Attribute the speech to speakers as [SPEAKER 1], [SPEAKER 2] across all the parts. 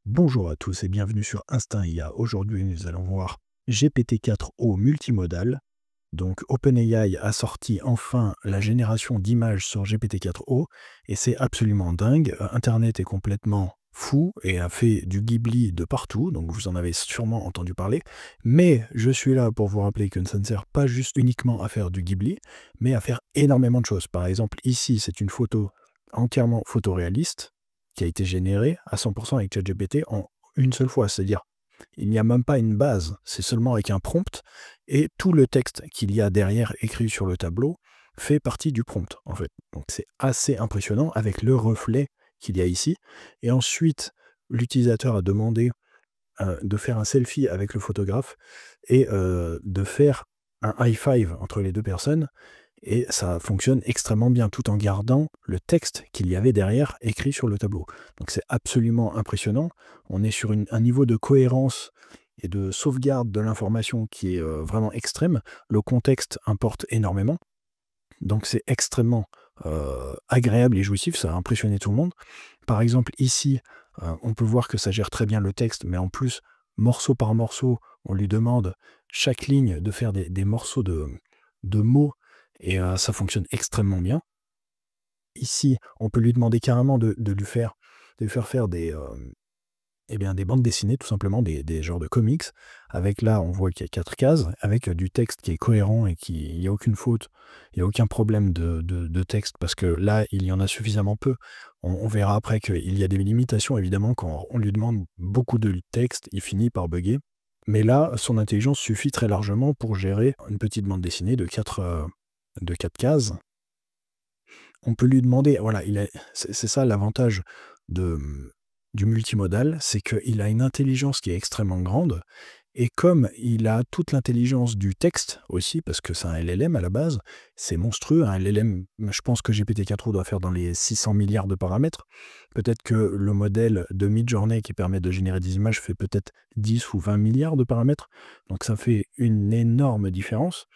[SPEAKER 1] Bonjour à tous et bienvenue sur Instinct IA. Aujourd'hui, nous allons voir GPT-4o multimodal. Donc, OpenAI a sorti enfin la génération d'images sur GPT-4o et c'est absolument dingue. Internet est complètement fou et a fait du Ghibli de partout, donc vous en avez sûrement entendu parler. Mais je suis là pour vous rappeler que ça ne sert pas juste uniquement à faire du Ghibli, mais à faire énormément de choses. Par exemple, ici, c'est une photo entièrement photoréaliste qui a été générée à 100% avec ChatGPT en une seule fois. C'est-à-dire, il n'y a même pas une base, c'est seulement avec un prompt, et tout le texte qu'il y a derrière écrit sur le tableau fait partie du prompt, en fait. Donc c'est assez impressionnant avec le reflet qu'il y a ici. Et ensuite, l'utilisateur a demandé de faire un selfie avec le photographe et de faire un high five entre les deux personnes. Et ça fonctionne extrêmement bien, tout en gardant le texte qu'il y avait derrière écrit sur le tableau. Donc c'est absolument impressionnant. On est sur un niveau de cohérence et de sauvegarde de l'information qui est vraiment extrême. Le contexte importe énormément. Donc c'est extrêmement agréable et jouissif, ça a impressionné tout le monde. Par exemple, ici, on peut voir que ça gère très bien le texte, mais en plus, morceau par morceau, on lui demande chaque ligne de faire des morceaux de mots, et ça fonctionne extrêmement bien. Ici, on peut lui demander carrément de lui faire des bandes dessinées, tout simplement, des genres de comics. Avec là, on voit qu'il y a 4 cases, avec du texte qui est cohérent et il n'y a aucune faute, il n'y a aucun problème de texte, parce que là, il y en a suffisamment peu. On verra après qu'il y a des limitations, évidemment, quand on lui demande beaucoup de texte, il finit par bugger. Mais là, son intelligence suffit très largement pour gérer une petite bande dessinée de 4 cases. On peut lui demander, voilà, c'est ça l'avantage de, du multimodal, c'est qu'il a une intelligence qui est extrêmement grande, et comme il a toute l'intelligence du texte aussi, parce que c'est un LLM à la base, c'est monstrueux, un LLM, je pense que GPT-4o doit faire dans les 600 milliards de paramètres, peut-être que le modèle de Midjourney qui permet de générer des images fait peut-être 10 ou 20 milliards de paramètres, donc ça fait une énorme différence.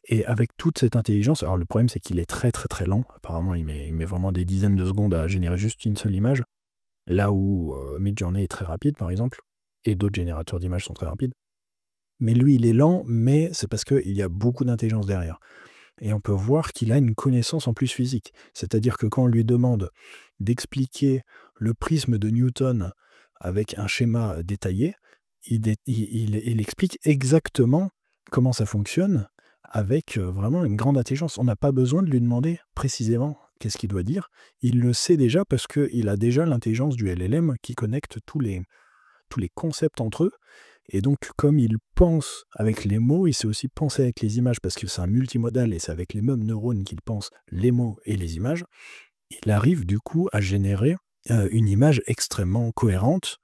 [SPEAKER 1] Et avec toute cette intelligence, alors le problème c'est qu'il est très très très lent, apparemment il met vraiment des dizaines de secondes à générer juste une seule image, là où Midjourney est très rapide par exemple, et d'autres générateurs d'images sont très rapides. Mais lui il est lent, mais c'est parce qu'il y a beaucoup d'intelligence derrière. Et on peut voir qu'il a une connaissance en plus physique. C'est-à-dire que quand on lui demande d'expliquer le prisme de Newton avec un schéma détaillé, il explique exactement comment ça fonctionne avec vraiment une grande intelligence. On n'a pas besoin de lui demander précisément qu'est-ce qu'il doit dire. Il le sait déjà parce qu'il a déjà l'intelligence du LLM qui connecte tous les concepts entre eux. Et donc, comme il pense avec les mots, il sait aussi penser avec les images, parce que c'est un multimodal et c'est avec les mêmes neurones qu'il pense les mots et les images. Il arrive du coup à générer une image extrêmement cohérente,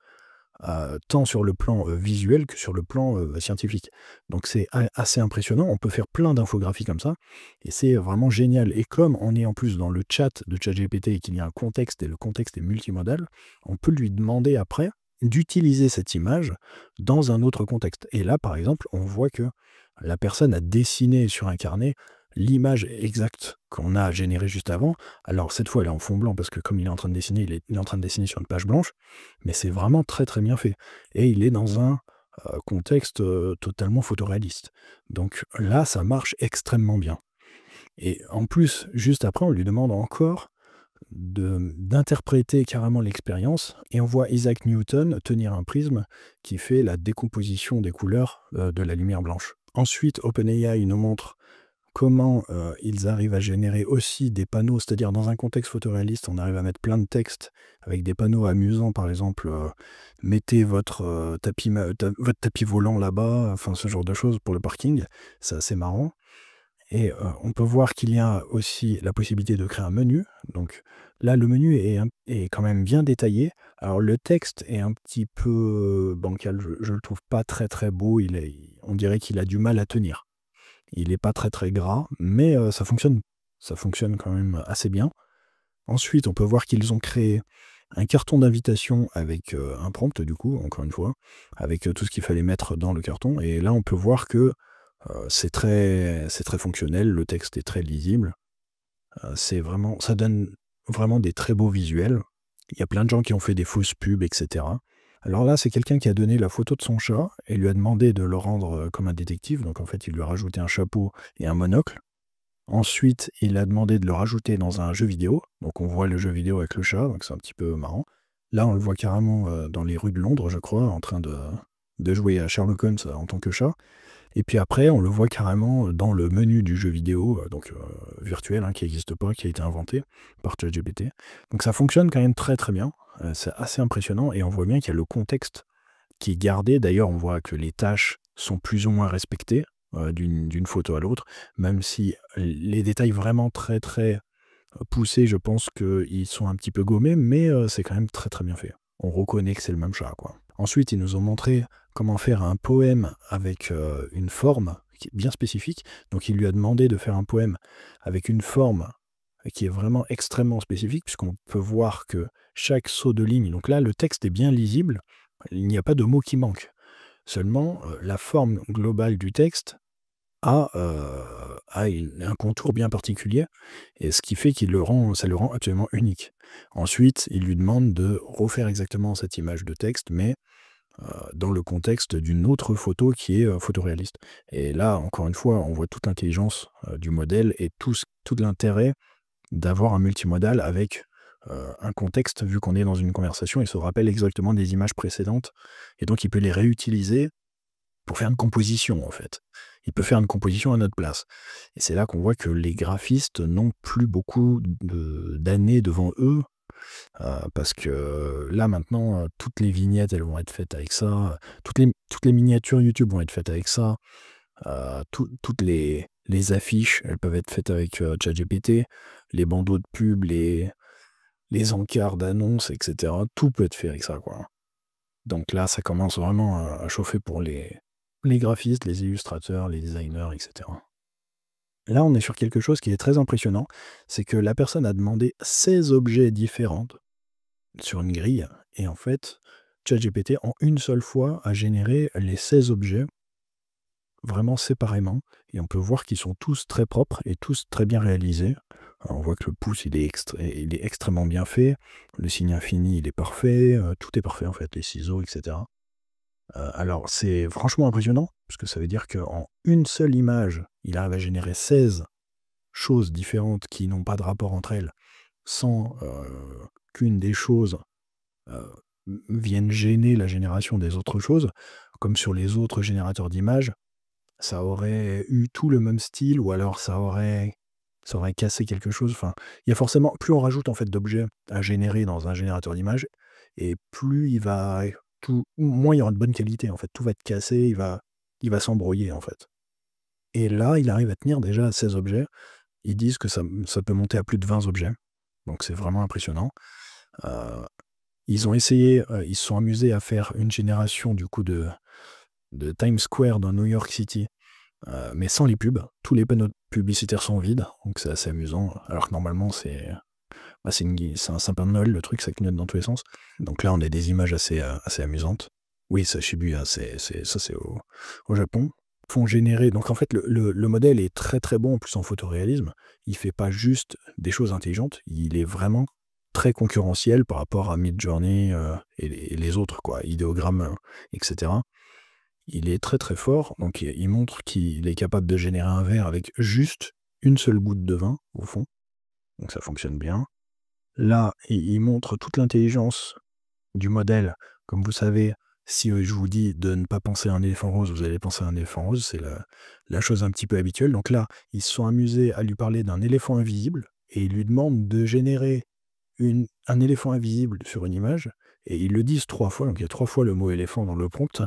[SPEAKER 1] tant sur le plan visuel que sur le plan scientifique. Donc c'est assez impressionnant, on peut faire plein d'infographies comme ça, et c'est vraiment génial. Et comme on est en plus dans le chat de ChatGPT et qu'il y a un contexte, et le contexte est multimodal, on peut lui demander après d'utiliser cette image dans un autre contexte. Et là, par exemple, on voit que la personne a dessiné sur un carnet l'image exacte qu'on a générée juste avant. Alors cette fois, elle est en fond blanc parce que comme il est en train de dessiner, il est en train de dessiner sur une page blanche, mais c'est vraiment très très bien fait. Et il est dans un contexte totalement photoréaliste. Donc là, ça marche extrêmement bien. Et en plus, juste après, on lui demande encore d'interpréter carrément l'expérience, et on voit Isaac Newton tenir un prisme qui fait la décomposition des couleurs de la lumière blanche. Ensuite, OpenAI nous montre comment ils arrivent à générer aussi des panneaux, c'est-à-dire dans un contexte photoréaliste, on arrive à mettre plein de textes avec des panneaux amusants, par exemple, mettez votre tapis volant là-bas, enfin ce genre de choses pour le parking, c'est assez marrant. Et on peut voir qu'il y a aussi la possibilité de créer un menu. Donc là, le menu est quand même bien détaillé. Alors le texte est un petit peu bancal, je le trouve pas très très beau, on dirait qu'il a du mal à tenir. Il n'est pas très très gras, mais ça fonctionne quand même assez bien. Ensuite, on peut voir qu'ils ont créé un carton d'invitation avec un prompt, du coup, encore une fois, avec tout ce qu'il fallait mettre dans le carton. Et là, on peut voir que c'est très fonctionnel, le texte est très lisible. Ça donne vraiment des très beaux visuels. Il y a plein de gens qui ont fait des fausses pubs, etc. Alors là, c'est quelqu'un qui a donné la photo de son chat et lui a demandé de le rendre comme un détective. Donc en fait, il lui a rajouté un chapeau et un monocle. Ensuite, il a demandé de le rajouter dans un jeu vidéo. Donc on voit le jeu vidéo avec le chat, donc c'est un petit peu marrant. Là, on le voit carrément dans les rues de Londres, je crois, en train de jouer à Sherlock Holmes en tant que chat. Et puis après, on le voit carrément dans le menu du jeu vidéo, virtuel, hein, qui n'existe pas, qui a été inventé par ChatGPT. Donc ça fonctionne quand même très très bien. C'est assez impressionnant et on voit bien qu'il y a le contexte qui est gardé. D'ailleurs, on voit que les tâches sont plus ou moins respectées d'une photo à l'autre, même si les détails vraiment très très poussés, je pense qu'ils sont un petit peu gommés, mais c'est quand même très très bien fait. On reconnaît que c'est le même chat, quoi. Ensuite, ils nous ont montré comment faire un poème avec une forme qui est bien spécifique. Donc, il lui a demandé de faire un poème avec une forme qui est vraiment extrêmement spécifique, puisqu'on peut voir que chaque saut de ligne, donc là, le texte est bien lisible, il n'y a pas de mots qui manquent. Seulement, la forme globale du texte a un contour bien particulier, et ce qui fait ça le rend absolument unique. Ensuite, il lui demande de refaire exactement cette image de texte, mais dans le contexte d'une autre photo qui est photoréaliste. Et là, encore une fois, on voit toute l'intelligence du modèle et tout l'intérêt d'avoir un multimodal avec un contexte, vu qu'on est dans une conversation, il se rappelle exactement des images précédentes, et donc il peut les réutiliser pour faire une composition, en fait. Il peut faire une composition à notre place. Et c'est là qu'on voit que les graphistes n'ont plus beaucoup d'années devant eux, parce que là, maintenant, toutes les vignettes, elles vont être faites avec ça, toutes les miniatures YouTube vont être faites avec ça, toutes les affiches, elles peuvent être faites avec ChatGPT, les bandeaux de pub, les encarts d'annonces, etc. Tout peut être fait avec ça, quoi. Donc là, ça commence vraiment à chauffer pour les graphistes, les illustrateurs, les designers, etc. Là, on est sur quelque chose qui est très impressionnant, c'est que la personne a demandé 16 objets différents sur une grille, et en fait, ChatGPT, en une seule fois, a généré les 16 objets vraiment séparément, et on peut voir qu'ils sont tous très propres et tous très bien réalisés. Alors, on voit que le pouce, il est extrêmement bien fait, le signe infini, il est parfait, tout est parfait en fait, les ciseaux, etc. Alors c'est franchement impressionnant, parce que ça veut dire qu'en une seule image, il arrive à générer 16 choses différentes qui n'ont pas de rapport entre elles, sans qu'une des choses vienne gêner la génération des autres choses, comme sur les autres générateurs d'images. Ça aurait eu tout le même style, ou alors ça aurait cassé quelque chose. Enfin, il y a forcément, plus on rajoute en fait d'objets à générer dans un générateur d'images, et plus moins il y aura de bonne qualité en fait. Tout va être cassé, il va s'embrouiller en fait. Et là, il arrive à tenir déjà 16 objets. Ils disent que ça peut monter à plus de 20 objets. Donc c'est vraiment impressionnant. Euh, ils ont essayé, ils se sont amusés à faire une génération du coup de Times Square dans New York City, mais sans les pubs. Tous les panneaux publicitaires sont vides, donc c'est assez amusant. Alors que normalement, c'est un sapin de Noël, le truc, ça clignote dans tous les sens. Donc là, on a des images assez amusantes. Oui, c'est Shibuya, c'est au Japon. Font générer. Donc en fait, le modèle est très très bon en plus en photoréalisme. Il fait pas juste des choses intelligentes, il est vraiment très concurrentiel par rapport à Midjourney et les autres, quoi, idéogrammes, etc. Il est très très fort, donc il montre qu'il est capable de générer un verre avec juste une seule goutte de vin, au fond. Donc ça fonctionne bien. Là, il montre toute l'intelligence du modèle. Comme vous savez, si je vous dis de ne pas penser à un éléphant rose, vous allez penser à un éléphant rose, c'est la chose un petit peu habituelle. Donc là, ils se sont amusés à lui parler d'un éléphant invisible, et ils lui demandent de générer un éléphant invisible sur une image, et ils le disent 3 fois, donc il y a 3 fois le mot éléphant dans le prompt.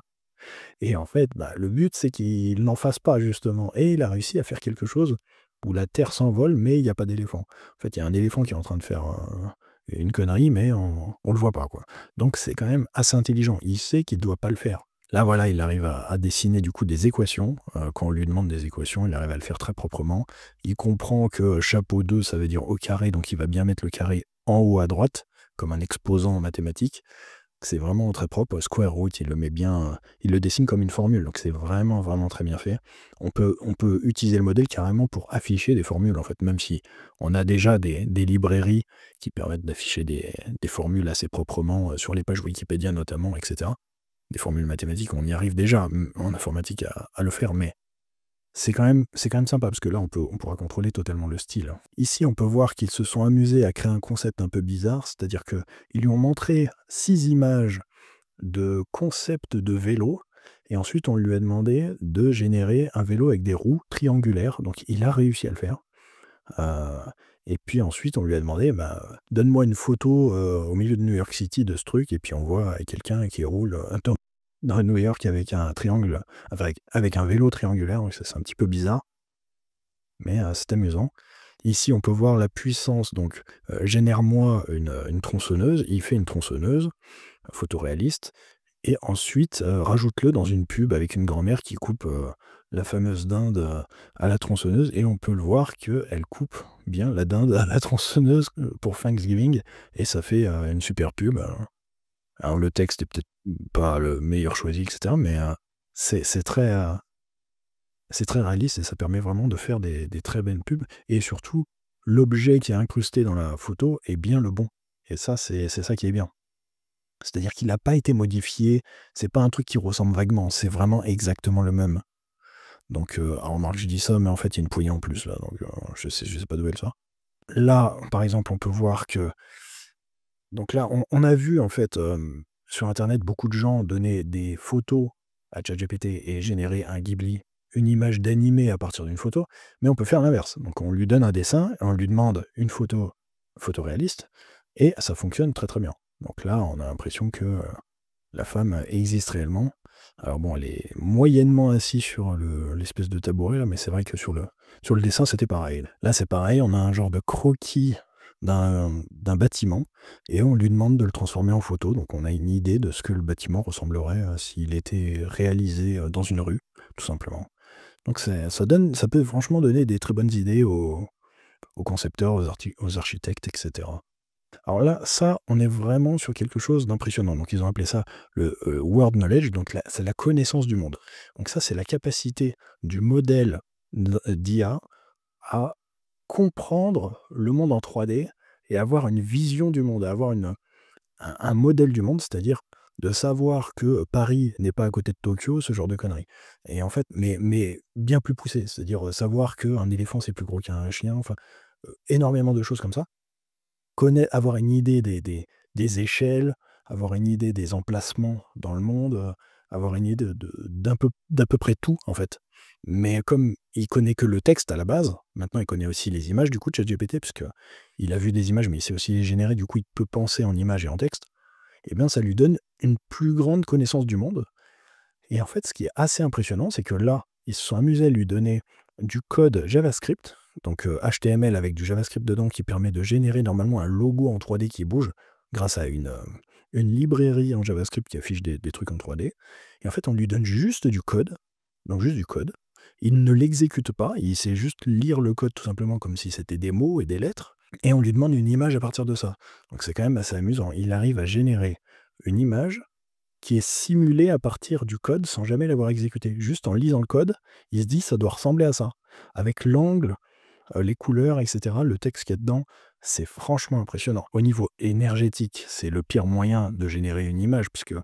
[SPEAKER 1] Et en fait, le but, c'est qu'il n'en fasse pas, justement. Et il a réussi à faire quelque chose où la terre s'envole, mais il n'y a pas d'éléphant. En fait, il y a un éléphant qui est en train de faire une connerie, mais on le voit pas, quoi. Donc c'est quand même assez intelligent. Il sait qu'il ne doit pas le faire. Là, voilà, il arrive à dessiner du coup des équations. Quand on lui demande des équations, il arrive à le faire très proprement. Il comprend que chapeau 2, ça veut dire au carré, donc il va bien mettre le carré en haut à droite, comme un exposant en mathématiques. C'est vraiment très propre. Square Root, il le met bien, il le dessine comme une formule, donc c'est vraiment, vraiment très bien fait. On peut utiliser le modèle carrément pour afficher des formules, en fait, même si on a déjà des librairies qui permettent d'afficher des formules assez proprement sur les pages Wikipédia notamment, etc. Des formules mathématiques, on y arrive déjà en informatique à le faire, mais c'est quand même sympa parce que là, on pourra contrôler totalement le style. Ici, on peut voir qu'ils se sont amusés à créer un concept un peu bizarre, c'est-à-dire qu'ils lui ont montré 6 images de concept de vélo, et ensuite on lui a demandé de générer un vélo avec des roues triangulaires, donc il a réussi à le faire. Euh, et puis ensuite, on lui a demandé, bah, donne-moi une photo au milieu de New York City de ce truc, et puis on voit quelqu'un qui roule dans New York avec un triangle, avec un vélo triangulaire, donc ça c'est un petit peu bizarre, mais c'est amusant. Ici, on peut voir la puissance, donc génère-moi une tronçonneuse, il fait une tronçonneuse photoréaliste, et ensuite rajoute-le dans une pub avec une grand-mère qui coupe la fameuse dinde à la tronçonneuse, et on peut le voir qu'elle coupe bien la dinde à la tronçonneuse pour Thanksgiving, et ça fait une super pub. Alors le texte est peut-être pas le meilleur choisi, etc., mais c'est très réaliste et ça permet vraiment de faire des très belles pubs. Et surtout, l'objet qui est incrusté dans la photo est bien le bon. Et ça, c'est ça qui est bien. C'est-à-dire qu'il n'a pas été modifié, c'est pas un truc qui ressemble vaguement, c'est vraiment exactement le même. Donc, alors Marc, je dis ça, mais en fait, il y a une poignée en plus là, donc je sais pas d'où elle sort. Là, par exemple, on peut voir que. Donc là, on a vu en fait sur Internet beaucoup de gens donner des photos à ChatGPT et générer un Ghibli, une image d'animé à partir d'une photo, mais on peut faire l'inverse. Donc on lui donne un dessin, et on lui demande une photo réaliste, et ça fonctionne très très bien. Donc là, on a l'impression que la femme existe réellement. Alors bon, elle est moyennement assise sur l'espèce de tabouret là, mais c'est vrai que sur le dessin, c'était pareil. Là, c'est pareil, on a un genre de croquis d'un bâtiment, et on lui demande de le transformer en photo. Donc on a une idée de ce que le bâtiment ressemblerait s'il était réalisé dans une rue, tout simplement. Donc ça peut franchement donner des très bonnes idées aux concepteurs, aux architectes, etc. Alors là, ça, on est vraiment sur quelque chose d'impressionnant. Donc ils ont appelé ça le Word Knowledge, donc c'est la connaissance du monde. Donc ça, c'est la capacité du modèle d'IA à comprendre le monde en 3D et avoir une vision du monde, avoir un modèle du monde, c'est-à-dire de savoir que Paris n'est pas à côté de Tokyo, ce genre de conneries. Et en fait, mais bien plus poussé, c'est-à-dire savoir qu'un éléphant c'est plus gros qu'un chien, enfin, énormément de choses comme ça. Avoir une idée des échelles, avoir une idée des emplacements dans le monde, avoir une idée d'à peu près tout, en fait. Mais comme il connaît que le texte à la base, maintenant il connaît aussi les images du coup de ChatGPT, puisque il a vu des images, mais il sait aussi les générer, du coup il peut penser en images et en texte, et bien ça lui donne une plus grande connaissance du monde. Et en fait, ce qui est assez impressionnant, c'est que là, ils se sont amusés à lui donner du code JavaScript, donc HTML avec du JavaScript dedans qui permet de générer normalement un logo en 3D qui bouge grâce à une librairie en JavaScript qui affiche des trucs en 3D. Et en fait, on lui donne juste du code, donc juste du code. Il ne l'exécute pas, il sait juste lire le code tout simplement comme si c'était des mots et des lettres, et on lui demande une image à partir de ça. Donc c'est quand même assez amusant. Il arrive à générer une image qui est simulé à partir du code sans jamais l'avoir exécuté. Juste en lisant le code, il se dit ça doit ressembler à ça. Avec l'angle, les couleurs, etc., le texte qu'il y a dedans, c'est franchement impressionnant. Au niveau énergétique, c'est le pire moyen de générer une image, puisque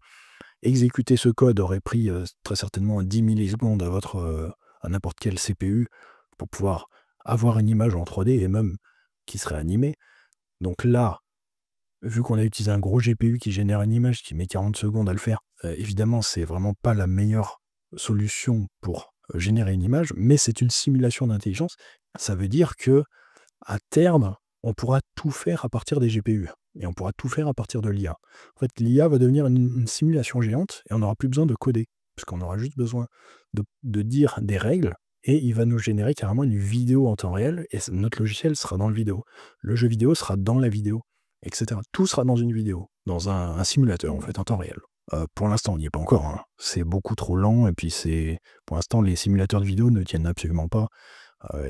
[SPEAKER 1] exécuter ce code aurait pris très certainement 10 millisecondes à n'importe quel CPU pour pouvoir avoir une image en 3D et même qui serait animée. Donc là, vu qu'on a utilisé un gros GPU qui génère une image qui met 40 secondes à le faire, évidemment, c'est vraiment pas la meilleure solution pour générer une image, mais c'est une simulation d'intelligence. Ça veut dire que à terme, on pourra tout faire à partir des GPU et on pourra tout faire à partir de l'IA. En fait, l'IA va devenir une simulation géante et on n'aura plus besoin de coder, puisqu'on aura juste besoin de dire des règles et il va nous générer carrément une vidéo en temps réel et notre logiciel sera dans le vidéo. Le jeu vidéo sera dans la vidéo, etc. Tout sera dans une vidéo, dans un simulateur en fait, en temps réel. Pour l'instant, on n'y est pas encore, hein. C'est beaucoup trop lent et puis pour l'instant, les simulateurs de vidéo ne tiennent absolument pas.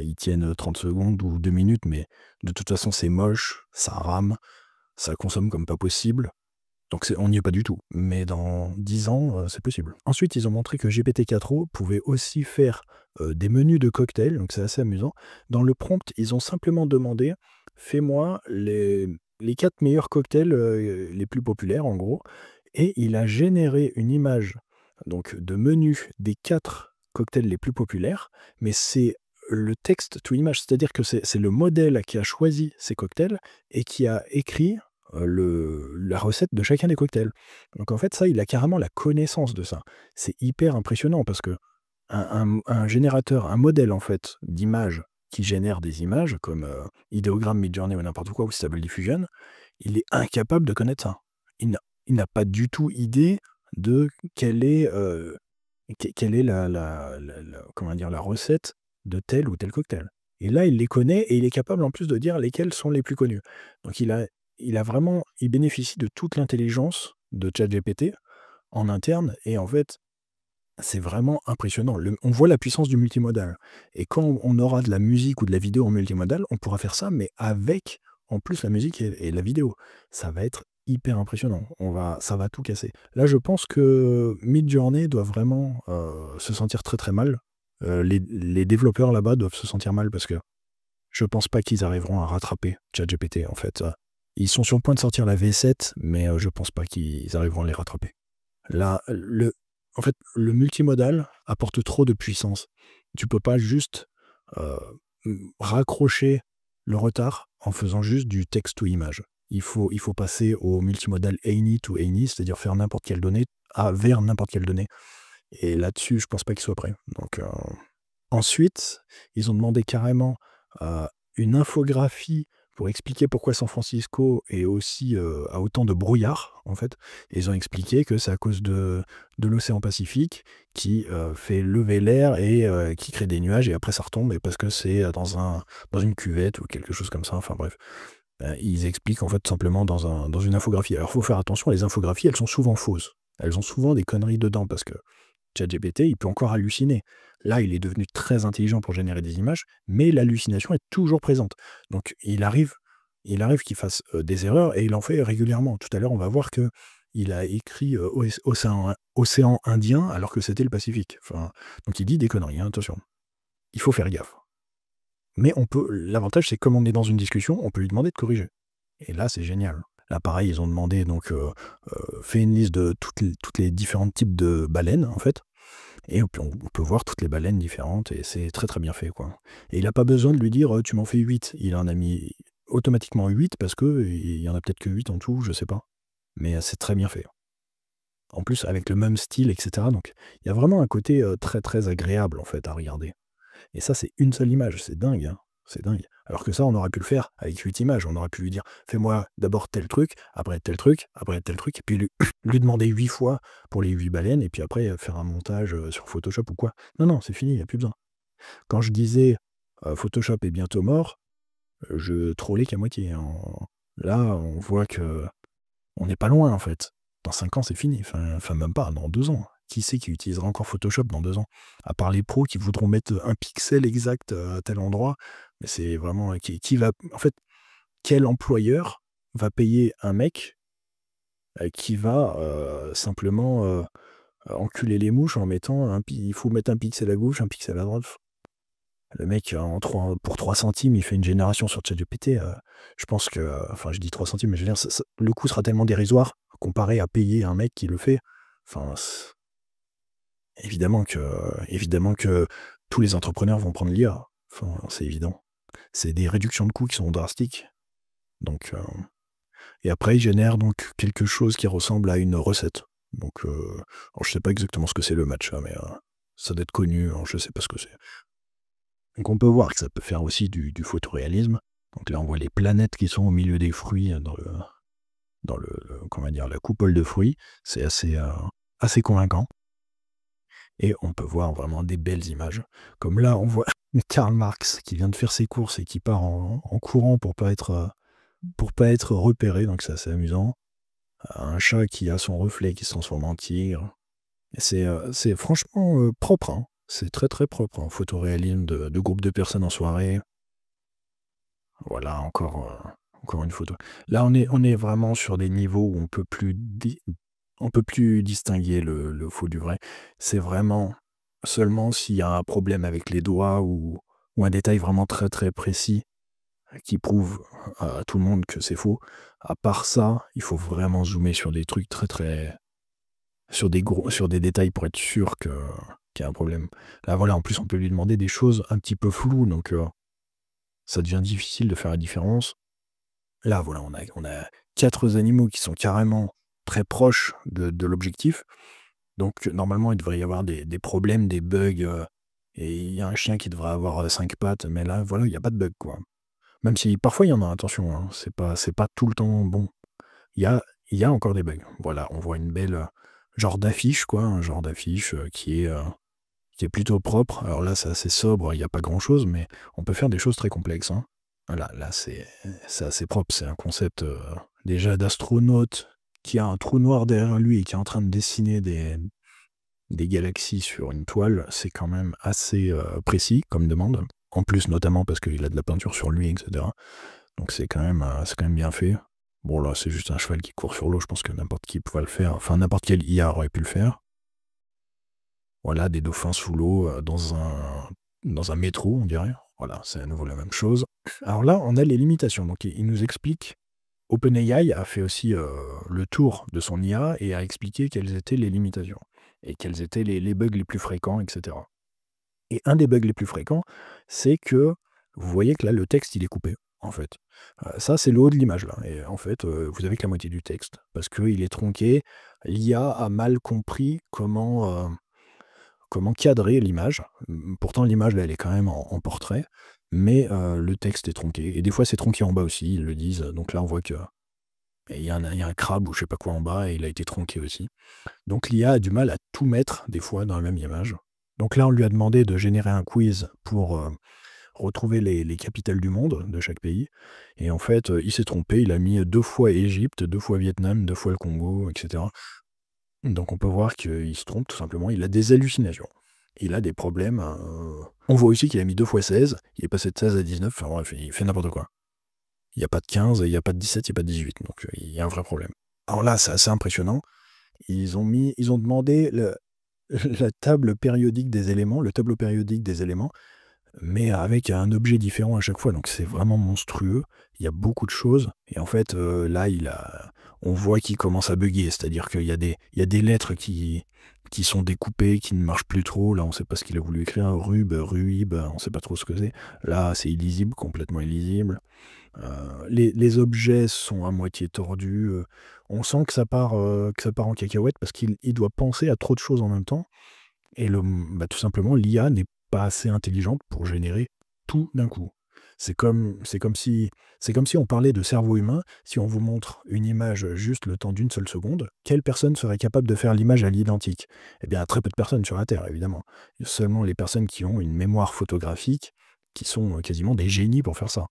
[SPEAKER 1] Ils tiennent 30 secondes ou 2 minutes, mais de toute façon, c'est moche, ça rame, ça consomme comme pas possible. Donc on n'y est pas du tout, mais dans 10 ans, c'est possible. Ensuite, ils ont montré que GPT-4o pouvait aussi faire, des menus de cocktails, donc c'est assez amusant. Dans le prompt, ils ont simplement demandé: «Fais-moi les 4 meilleurs cocktails, les plus populaires», en gros, et il a généré une image, donc de menu des 4 cocktails les plus populaires, mais c'est le texte to image. C'est-à-dire que c'est le modèle qui a choisi ces cocktails et qui a écrit la recette de chacun des cocktails. Donc en fait, ça, il a carrément la connaissance de ça. C'est hyper impressionnant parce que un générateur, un modèle en fait d'images qui génère des images comme Ideogram, Midjourney ou n'importe quoi, ou Stable Diffusion, il est incapable de connaître ça. Il n'a il n'a pas du tout idée de quelle est comment dire, la recette de tel ou tel cocktail. Et là, il les connaît et il est capable en plus de dire lesquels sont les plus connus. Donc il bénéficie de toute l'intelligence de ChatGPT en interne et en fait, c'est vraiment impressionnant. On voit la puissance du multimodal. Et quand on aura de la musique ou de la vidéo en multimodal, on pourra faire ça, mais avec en plus la musique et la vidéo. Ça va être hyper impressionnant. Ça va tout casser. Là, je pense que Midjourney doit vraiment se sentir très très mal. Les développeurs là-bas doivent se sentir mal parce que je pense pas qu'ils arriveront à rattraper ChatGPT en fait. Ils sont sur le point de sortir la V7, mais je pense pas qu'ils arriveront à les rattraper. Là, en fait, le multimodal apporte trop de puissance. Tu peux pas juste raccrocher le retard en faisant juste du texte to image. Il faut passer au multimodal any to any, c'est-à-dire faire n'importe quelle donnée vers n'importe quelle donnée. Et là-dessus, je pense pas qu'ils soient prêts. Donc, ensuite, ils ont demandé carrément une infographie pour expliquer pourquoi San Francisco est aussi a autant de brouillard, en fait. Et ils ont expliqué que c'est à cause de l'océan Pacifique qui fait lever l'air et qui crée des nuages, et après ça retombe, et parce que c'est dans une cuvette ou quelque chose comme ça, enfin bref. Ils expliquent en fait simplement dans une infographie. Alors il faut faire attention, les infographies, elles sont souvent fausses. Elles ont souvent des conneries dedans, parce que ChatGPT, il peut encore halluciner. Là, il est devenu très intelligent pour générer des images, mais l'hallucination est toujours présente. Donc, il arrive qu'il fasse des erreurs, et il en fait régulièrement. Tout à l'heure, on va voir que il a écrit océan Indien alors que c'était le Pacifique. Enfin, donc, il dit des conneries, hein, attention. Il faut faire gaffe. Mais l'avantage, c'est que comme on est dans une discussion, on peut lui demander de corriger. Et là, c'est génial. Là, pareil, ils ont demandé, donc, fais une liste de toutes les différents types de baleines, en fait. Et puis on peut voir toutes les baleines différentes, et c'est très très bien fait, quoi. Et il n'a pas besoin de lui dire tu m'en fais 8. Il en a mis automatiquement 8 parce qu'il y en a peut-être que 8 en tout, je sais pas. Mais c'est très bien fait. En plus, avec le même style, etc. Donc, il y a vraiment un côté très très agréable, en fait, à regarder. Et ça, c'est une seule image, c'est dingue, hein. C'est dingue. Alors que ça, on aurait pu le faire avec 8 images. On aurait pu lui dire fais-moi d'abord tel truc, après tel truc, après tel truc, et puis lui demander 8 fois pour les 8 baleines, et puis après faire un montage sur Photoshop ou quoi. Non, non, c'est fini, il n'y a plus besoin. Quand je disais Photoshop est bientôt mort, je trollais qu'à moitié, hein. Là, on voit que on n'est pas loin, en fait. Dans 5 ans, c'est fini. Enfin, même pas, dans 2 ans. Qui c'est qui utilisera encore Photoshop dans 2 ans? À part les pros qui voudront mettre un pixel exact à tel endroit. Mais c'est vraiment qui va. En fait, quel employeur va payer un mec qui va simplement enculer les mouches en mettant il faut mettre un pixel à gauche, un pixel à droite. Le mec, pour 3 centimes, il fait une génération sur ChatGPT. Je pense que, enfin, je dis 3 centimes, mais je veux dire, le coût sera tellement dérisoire comparé à payer un mec qui le fait. Enfin, évidemment que tous les entrepreneurs vont prendre l'IA. Enfin, c'est évident. C'est des réductions de coûts qui sont drastiques. Donc, et après, il génère donc quelque chose qui ressemble à une recette. Donc, alors je sais pas exactement ce que c'est le matcha, mais ça doit être connu. Alors je sais pas ce que c'est. Donc on peut voir que ça peut faire aussi du photoréalisme. Donc là, on voit les planètes qui sont au milieu des fruits comment dire, la coupole de fruits. C'est assez convaincant. Et on peut voir vraiment des belles images. Comme là, on voit Karl Marx qui vient de faire ses courses et qui part en courant pour pas être repéré. Donc c'est assez amusant. Un chat qui a son reflet qui se transforme en tigre. C'est franchement propre, hein. C'est très très propre, hein. Photoréalisme de groupe de personnes en soirée. Voilà, encore une photo. Là, on est vraiment sur des niveaux où on peut plus distinguer le faux du vrai. C'est vraiment seulement s'il y a un problème avec les doigts ou un détail vraiment très, très précis qui prouve à tout le monde que c'est faux. À part ça, il faut vraiment zoomer sur des trucs très, très sur des détails pour être sûr qu'il y a un problème. Là, voilà, en plus, on peut lui demander des choses un petit peu floues, donc ça devient difficile de faire la différence. Là, voilà, on a 4 animaux qui sont carrément très proches de l'objectif. Donc, normalement, il devrait y avoir des problèmes, des bugs, et il y a un chien qui devrait avoir 5 pattes, mais là, voilà, il y a pas de bug, quoi. Même si parfois il y en a, attention, hein, c'est pas tout le temps bon. Il y a il y a encore des bugs. Voilà, on voit une belle, genre d'affiche, quoi, un genre d'affiche, qui est plutôt propre. Alors là, c'est assez sobre, il y a pas grand-chose, mais on peut faire des choses très complexes, hein. Voilà, là, c'est assez propre. C'est un concept, déjà d'astronaute qui a un trou noir derrière lui et qui est en train de dessiner des galaxies sur une toile. C'est quand même assez, précis comme demande. En plus, notamment parce qu'il a de la peinture sur lui et cetera. Donc c'est quand même bien fait. Bon, là, c'est juste un cheval qui court sur l'eau. Je pense que n'importe qui pourrait le faire. Enfin, n'importe quel IA aurait pu le faire. Voilà, des dauphins sous l'eau, dans un métro, on dirait. Voilà, c'est à nouveau la même chose. Alors là, on a les limitations. Donc il nous explique OpenAI a fait aussi, le tour de son IA et a expliqué quelles étaient les limitations et quels étaient les bugs les plus fréquents et cetera. Et un des bugs les plus fréquents, c'est que vous voyez que là, le texte, il est coupé, en fait. Ça, c'est le haut de l'image, là. Et en fait, vous avez que la moitié du texte parce qu'il est tronqué. L'IA a mal compris comment cadrer l'image. Pourtant, l'image, là, elle est quand même en portrait, mais le texte est tronqué. Et des fois, c'est tronqué en bas aussi, ils le disent. Donc là, on voit que il y a un crabe ou je sais pas quoi en bas et il a été tronqué aussi. Donc l'IA a du mal à tout mettre, des fois, dans la même image. Donc là, on lui a demandé de générer un quiz pour retrouver les capitales du monde de chaque pays. Et en fait, il s'est trompé. Il a mis 2 fois Égypte, 2 fois Vietnam, 2 fois le Congo, etc. Donc on peut voir qu'il se trompe tout simplement. Il a des hallucinations. Il a des problèmes. On voit aussi qu'il a mis 2 fois 16. Il est passé de 16 à 19. Enfin bref, il fait n'importe quoi. Il n'y a pas de 15, il n'y a pas de 17, il n'y a pas de 18. Donc il y a un vrai problème. Alors là, c'est assez impressionnant. Ils ont demandé la table périodique des éléments, le tableau périodique des éléments, mais avec un objet différent à chaque fois. Donc c'est vraiment monstrueux. Il y a beaucoup de choses. Et en fait, là, on voit qu'il commence à bugger. C'est-à-dire qu'il y a des lettres qui sont découpées, qui ne marchent plus trop. Là, on ne sait pas ce qu'il a voulu écrire. Rub, ruib, on ne sait pas trop ce que c'est. Là, c'est illisible, complètement illisible. Les objets sont à moitié tordus. On sent que ça part en cacahuète parce qu'il doit penser à trop de choses en même temps. Et tout simplement, l'IA n'est pas assez intelligente pour générer tout d'un coup. C'est comme si on parlait de cerveau humain. Si on vous montre une image juste le temps d'une seule seconde, quelle personne serait capable de faire l'image à l'identique? Eh bien, très peu de personnes sur la Terre, évidemment. Seulement les personnes qui ont une mémoire photographique, qui sont quasiment des génies pour faire ça.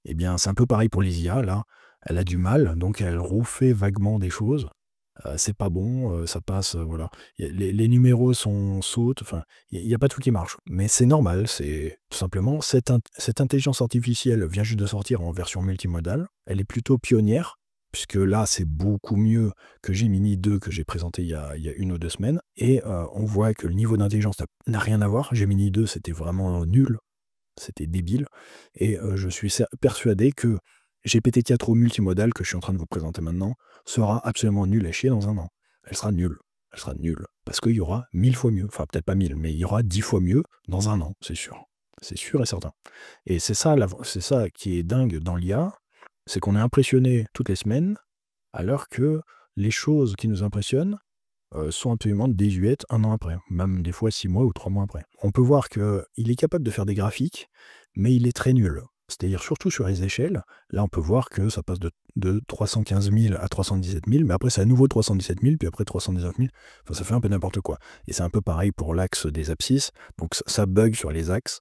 [SPEAKER 1] Eh bien, c'est un peu pareil pour les IA, là. Elle a du mal, donc elle refait vaguement des choses. C'est pas bon, ça passe, voilà. Les numéros sautent, enfin, il y a pas tout qui marche. Mais c'est normal, c'est tout simplement cette intelligence artificielle vient juste de sortir en version multimodale. Elle est plutôt pionnière, puisque là, c'est beaucoup mieux que Gemini 2 que j'ai présenté il y a 1 ou 2 semaines. Et on voit que le niveau d'intelligence n'a rien à voir. Gemini 2, c'était vraiment nul. C'était débile. Et je suis persuadé que GPT-4 au multimodal, que je suis en train de vous présenter maintenant, sera absolument nulle à chier dans 1 an. Elle sera nulle. Elle sera nulle. Parce qu'il y aura 1000 fois mieux. Enfin, peut-être pas 1000, mais il y aura 10 fois mieux dans 1 an, c'est sûr. C'est sûr et certain. Et c'est ça qui est dingue dans l'IA, c'est qu'on est impressionné toutes les semaines, alors que les choses qui nous impressionnent sont absolument désuètes 1 an après, même des fois 6 mois ou 3 mois après. On peut voir qu'il est capable de faire des graphiques, mais il est très nul. C'est-à-dire surtout sur les échelles, là on peut voir que ça passe de 315 000 à 317 000, mais après c'est à nouveau 317 000, puis après 319 000, enfin ça fait un peu n'importe quoi. Et c'est un peu pareil pour l'axe des abscisses, donc ça bug sur les axes.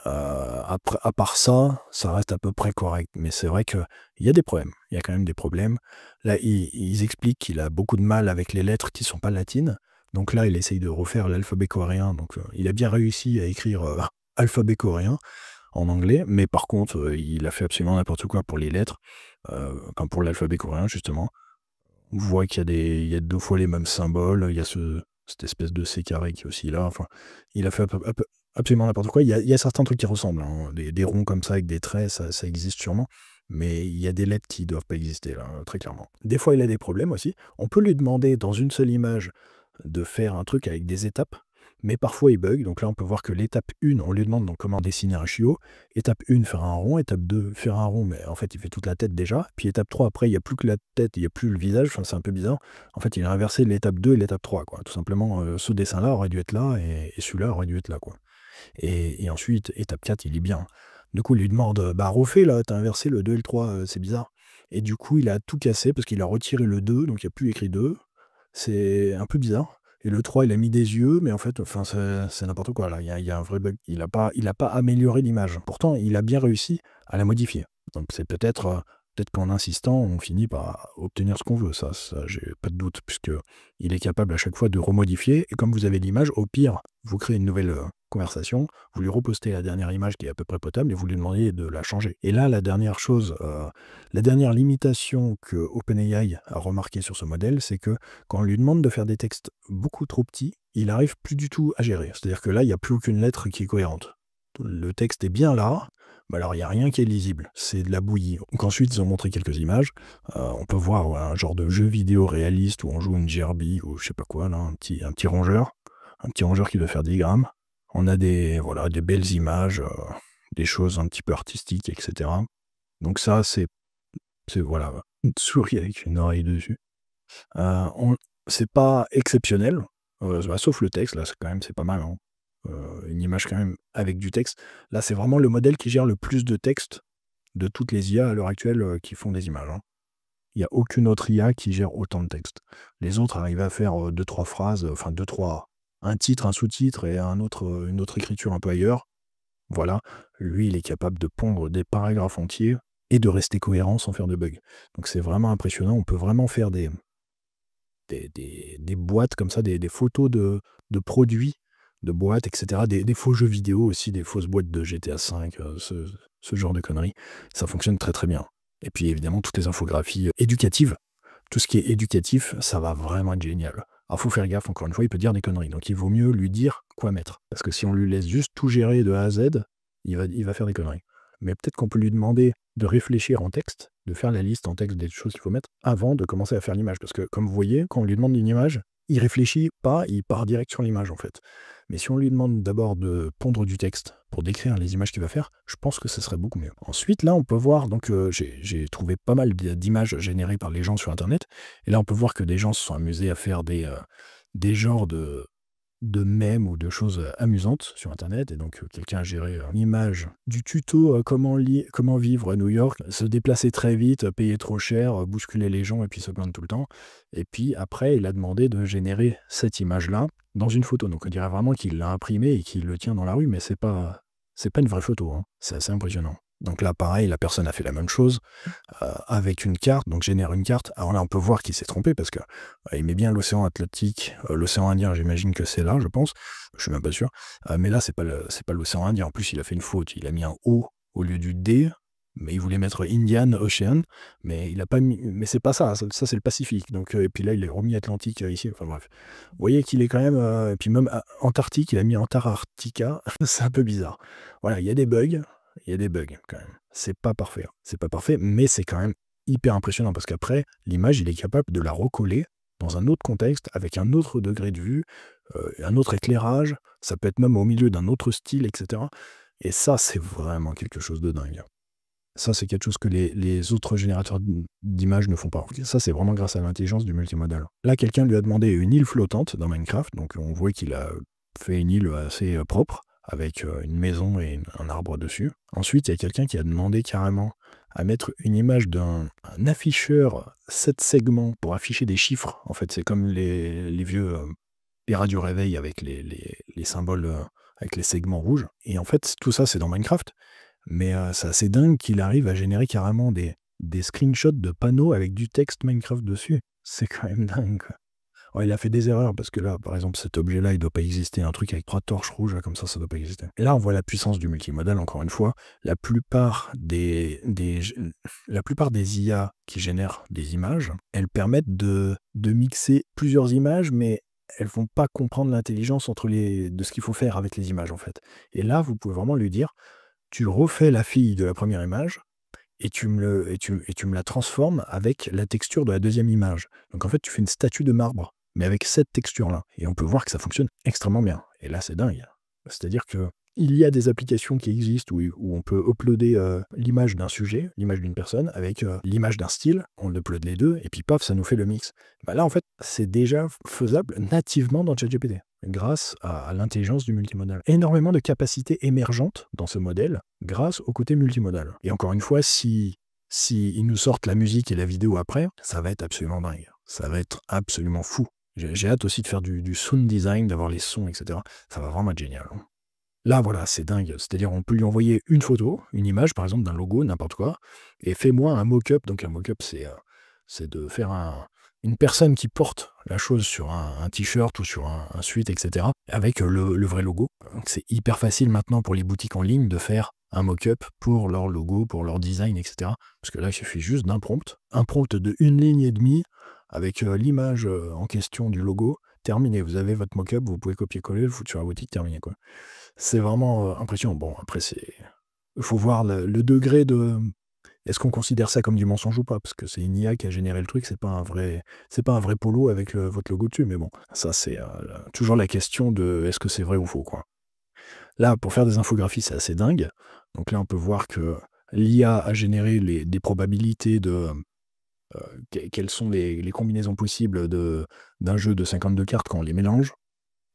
[SPEAKER 1] À part ça, ça reste à peu près correct. Mais c'est vrai qu'il y a des problèmes. Il y a quand même des problèmes. Là, ils expliquent qu'il a beaucoup de mal avec les lettres qui ne sont pas latines. Donc là, il essaye de refaire l'alphabet coréen. Donc il a bien réussi à écrire alphabet coréen. en anglais, mais par contre, il a fait absolument n'importe quoi pour les lettres, enfin pour l'alphabet coréen justement. On voit il y a 2 fois les mêmes symboles, il y a cette espèce de C carré qui est aussi là, enfin, il a fait absolument n'importe quoi. Il y a certains trucs qui ressemblent, hein, des ronds comme ça avec des traits, ça existe sûrement, mais il y a des lettres qui doivent pas exister là, très clairement. Des fois, il a des problèmes aussi. On peut lui demander dans une seule image de faire un truc avec des étapes, mais parfois il bug. Donc là, on peut voir que l'étape 1, on lui demande donc comment dessiner un chiot. Étape 1, faire un rond. Étape 2, faire un rond, mais en fait, il fait toute la tête déjà. Puis étape 3, après, il n'y a plus que la tête, il n'y a plus le visage. Enfin, c'est un peu bizarre. En fait, il a inversé l'étape 2 et l'étape 3, quoi. Tout simplement, ce dessin-là aurait dû être là et celui-là aurait dû être là, quoi. Et ensuite, étape 4, il est bien. Du coup, il lui demande, bah refais là, t'as inversé le 2 et le 3, c'est bizarre. Et du coup, il a tout cassé parce qu'il a retiré le 2, donc il n'y a plus écrit 2. C'est un peu bizarre. Et le 3, il a mis des yeux, mais en fait, enfin, c'est n'importe quoi là. Il y a un vrai bug. Il a pas amélioré l'image. Pourtant, il a bien réussi à la modifier. Donc c'est peut-être qu'en insistant, on finit par obtenir ce qu'on veut. Ça j'ai pas de doute, puisque il est capable à chaque fois de remodifier. Et comme vous avez l'image, au pire, vous créez une nouvelle conversation, vous lui repostez la dernière image qui est à peu près potable et vous lui demandez de la changer. Et là, la dernière chose, la dernière limitation que OpenAI a remarqué sur ce modèle, c'est que quand on lui demande de faire des textes beaucoup trop petits, il arrive plus du tout à gérer. C'est-à-dire que là, il n'y a plus aucune lettre qui est cohérente. Le texte est bien là, mais alors il n'y a rien qui est lisible. C'est de la bouillie. Donc ensuite, ils ont montré quelques images. On peut voir un genre de jeu vidéo réaliste où on joue une gerbille ou je sais pas quoi, là, un petit rongeur. Un petit rongeur qui doit faire 10 grammes. On a voilà, des belles images, des choses un petit peu artistiques, etc. Donc ça, c'est voilà, une souris avec une oreille dessus. C'est pas exceptionnel, sauf le texte, là, c'est pas mal, hein. Une image quand même avec du texte. Là, c'est vraiment le modèle qui gère le plus de texte de toutes les IA à l'heure actuelle qui font des images, hein. Il n'y a aucune autre IA qui gère autant de texte. Les autres arrivent à faire 2-3 phrases, enfin 2-3, un titre, un sous-titre et une autre écriture un peu ailleurs. Voilà, lui, il est capable de pondre des paragraphes entiers et de rester cohérent sans faire de bugs. Donc c'est vraiment impressionnant. On peut vraiment faire des boîtes comme ça, des photos de produits, de boîtes, etc. Des faux jeux vidéo aussi, des fausses boîtes de GTA V, ce genre de conneries. Ça fonctionne très très bien. Et puis évidemment, toutes les infographies éducatives, tout ce qui est éducatif, ça va vraiment être génial. Alors faut faire gaffe, encore une fois, il peut dire des conneries. Donc il vaut mieux lui dire quoi mettre. Parce que si on lui laisse juste tout gérer de A à Z, il va faire des conneries. Mais peut-être qu'on peut lui demander de réfléchir en texte, de faire la liste en texte des choses qu'il faut mettre avant de commencer à faire l'image. Parce que comme vous voyez, quand on lui demande une image, il réfléchit pas, il part direct sur l'image en fait. Mais si on lui demande d'abord de pondre du texte pour décrire les images qu'il va faire, je pense que ce serait beaucoup mieux. Ensuite, là, on peut voir, donc j'ai trouvé pas mal d'images générées par les gens sur Internet, et là, on peut voir que des gens se sont amusés à faire des genres de mèmes ou de choses amusantes sur Internet. Et donc, quelqu'un a géré une image du tuto comment vivre à New York, se déplacer très vite, payer trop cher, bousculer les gens et puis se plaindre tout le temps. Et puis après, il a demandé de générer cette image-là dans une photo. Donc, on dirait vraiment qu'il l'a imprimée et qu'il le tient dans la rue, mais c'est pas une vraie photo, hein. C'est assez impressionnant. Donc là, pareil, la personne a fait la même chose avec une carte, donc génère une carte. Alors là, on peut voir qu'il s'est trompé parce que il met bien l'océan Atlantique, l'océan Indien, j'imagine que c'est là, je pense. Je suis même pas sûr. Mais là, c'est pas l'océan Indien. En plus, il a fait une faute. Il a mis un O au lieu du D, mais il voulait mettre Indian Ocean, mais il a pas mis. Mais c'est pas ça. Ça, c'est le Pacifique. Donc, et puis là, il a remis Atlantique ici. Enfin bref. Vous voyez qu'il est quand même. Et puis même Antarctique, il a mis Antarctica. C'est un peu bizarre. Voilà, il y a des bugs. Il y a des bugs quand même. C'est pas parfait, hein. C'est pas parfait, mais c'est quand même hyper impressionnant parce qu'après, l'image, il est capable de la recoller dans un autre contexte, avec un autre degré de vue, un autre éclairage. Ça peut être même au milieu d'un autre style, etc. Et ça, c'est vraiment quelque chose de dingue. Ça, c'est quelque chose que les autres générateurs d'images ne font pas. Ça, c'est vraiment grâce à l'intelligence du multimodal. Là, quelqu'un lui a demandé une île flottante dans Minecraft, donc on voit qu'il a fait une île assez propre, avec une maison et un arbre dessus. Ensuite, il y a quelqu'un qui a demandé carrément à mettre une image d'un afficheur 7 segments pour afficher des chiffres. En fait, c'est comme les vieux les radios réveil avec les symboles, avec les segments rouges. Et en fait, tout ça, c'est dans Minecraft. Mais c'est assez dingue qu'il arrive à générer carrément des screenshots de panneaux avec du texte Minecraft dessus. C'est quand même dingue, quoi. Alors, il a fait des erreurs parce que là, par exemple, cet objet-là, il doit pas exister. Un truc avec 3 torches rouges, là, comme ça doit pas exister. Et là, on voit la puissance du multimodal, encore une fois. La plupart des IA qui génèrent des images, elles permettent de mixer plusieurs images, mais elles vont pas comprendre l'intelligence de ce qu'il faut faire avec les images, en fait. Et là, vous pouvez vraiment lui dire: «Tu refais la fille de la première image et tu me la transformes avec la texture de la deuxième image». Donc en fait, tu fais une statue de marbre, mais avec cette texture-là. Et on peut voir que ça fonctionne extrêmement bien. Et là, c'est dingue. C'est-à-dire que il y a des applications qui existent où on peut uploader l'image d'un sujet, l'image d'une personne, avec l'image d'un style. On upload les deux, et puis paf, ça nous fait le mix. Bah là, en fait, c'est déjà faisable nativement dans ChatGPT, grâce à l'intelligence du multimodal. Énormément de capacités émergentes dans ce modèle, grâce au côté multimodal. Et encore une fois, si ils nous sortent la musique et la vidéo après, ça va être absolument dingue. Ça va être absolument fou. J'ai hâte aussi de faire du sound design, d'avoir les sons, etc. Ça va vraiment être génial. Là, voilà, c'est dingue. C'est-à-dire, on peut lui envoyer une photo, une image, par exemple, d'un logo, n'importe quoi, et fais-moi un mock-up. Donc, un mock-up, c'est de faire une personne qui porte la chose sur un t-shirt ou sur un sweat, etc., avec le vrai logo. Donc, c'est hyper facile maintenant pour les boutiques en ligne de faire un mock-up pour leur logo, pour leur design, etc. Parce que là, il suffit juste d'un prompt. Un prompt de 1 ligne et demie avec l'image en question du logo. Terminé. Vous avez votre mock-up, vous pouvez copier-coller, le foutre sur la boutique, terminé, quoi. C'est vraiment impressionnant. Bon, après, il faut voir le degré de... Est-ce qu'on considère ça comme du mensonge ou pas? Parce que c'est une IA qui a généré le truc, c'est pas un vrai polo avec votre logo dessus. Mais bon, ça, c'est toujours la question de est-ce que c'est vrai ou faux, quoi. Là, pour faire des infographies, c'est assez dingue. Donc là, on peut voir que l'IA a généré des probabilités de... quelles sont les combinaisons possibles d'un jeu de 52 cartes quand on les mélange,